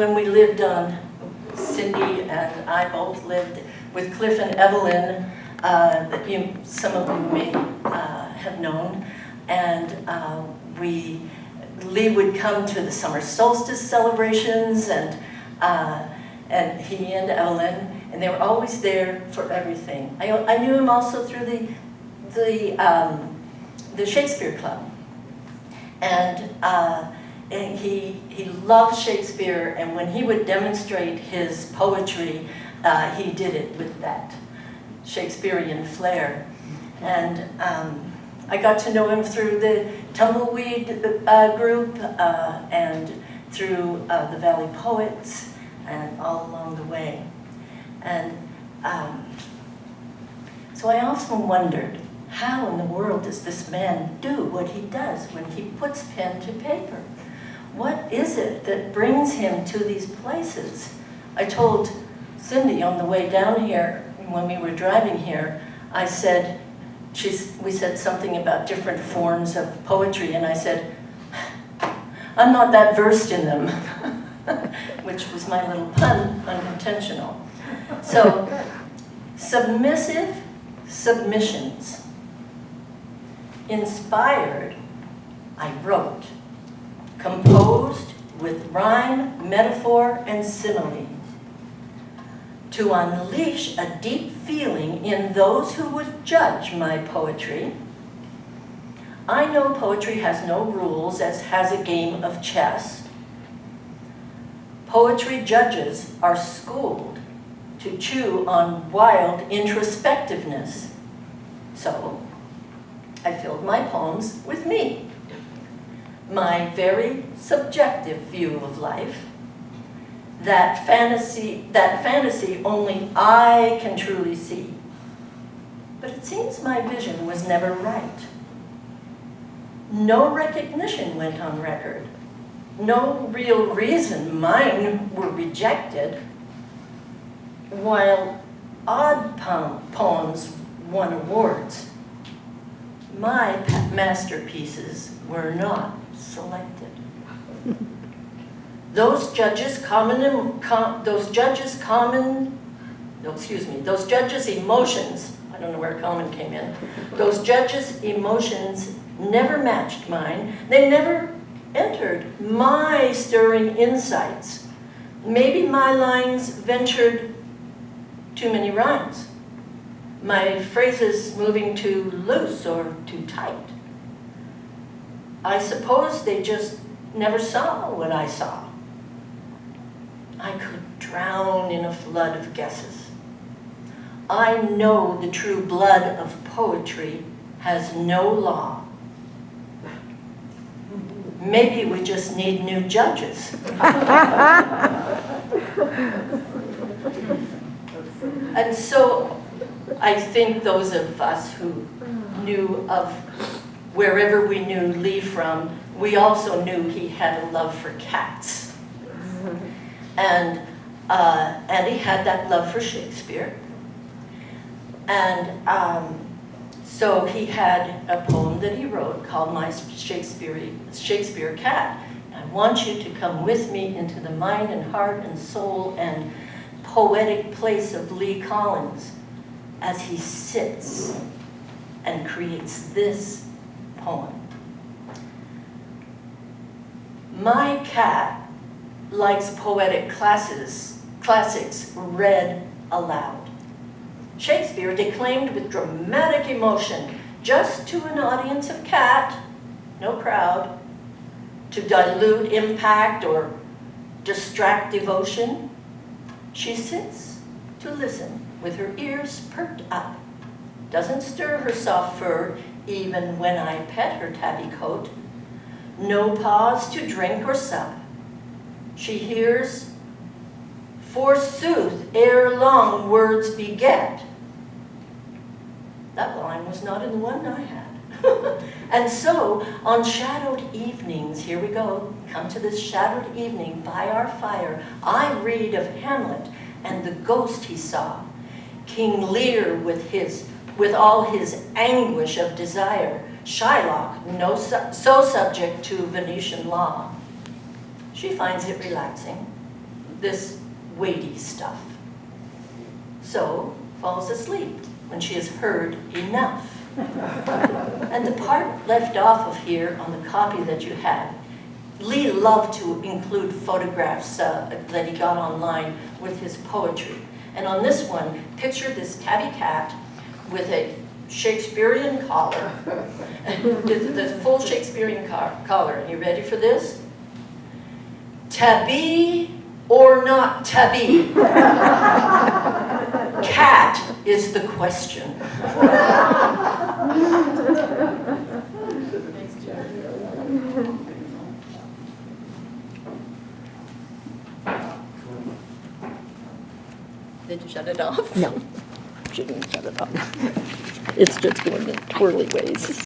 when we lived on, Cindy and I both lived with Cliff and Evelyn, that some of you may have known, and Lee would come to the summer solstice celebrations, and he and Evelyn, and they were always there for everything. I knew him also through the Shakespeare Club, and he loved Shakespeare, and when he would demonstrate his poetry, he did it with that Shakespearean flair. And I got to know him through the Tumbleweed group and through the Valley Poets and all along the way. And so I often wondered, how in the world does this man do what he does when he puts pen to paper? What is it that brings him to these places? I told Cindy on the way down here, when we were driving here, I said, we said something about different forms of poetry, and I said, I'm not that versed in them, which was my little pun, unintentional. So, submissive submissions. Inspired, I wrote. Composed with rhyme, metaphor, and simile. To unleash a deep feeling in those who would judge my poetry. I know poetry has no rules, as has a game of chess. Poetry judges are schooled to chew on wild introspectiveness. So, I filled my poems with me. My very subjective view of life, that fantasy only I can truly see. But it seems my vision was never right. No recognition went on record. No real reason mine were rejected, while odd poems won awards. My masterpieces were not selected. Those judges' emotions, I don't know where common came in, those judges' emotions never matched mine. They never entered my stirring insights. Maybe my lines ventured too many rhymes. My phrases moving too loose or too tight. I suppose they just never saw what I saw. I could drown in a flood of guesses. I know the true blood of poetry has no law. Maybe we just need new judges. And so I think those of us who knew of wherever we knew Lee from, we also knew he had a love for cats. And he had that love for Shakespeare. And so he had a poem that he wrote called My Shakespeare Cat. I want you to come with me into the mind and heart and soul and poetic place of Lee Collins as he sits and creates this poem. My cat likes poetic classics read aloud. Shakespeare declaimed with dramatic emotion, just to an audience of cat, no crowd, to dilute impact or distract devotion. She sits to listen with her ears perked up, doesn't stir her soft fur even when I pet her tabby coat, no pause to drink or sup. She hears, forsooth, ere long words beget. That line was not in the one I had. And so, on shadowed evenings, here we go, come to this shadowed evening by our fire, I read of Hamlet and the ghost he saw, King Lear with all his anguish of desire, Shylock, so subject to Venetian law. She finds it relaxing. this weighty stuff. So falls asleep when she has heard enough. And the part left off of here on the copy that you have, Lee loved to include photographs that he got online with his poetry. And on this one, picture this tabby cat with a Shakespearean collar, the full Shakespearean collar. Are you ready for this? Tabby or not tabby? Cat is the question. Did you shut it off? No, she didn't shut it off. It's just going in twirly ways.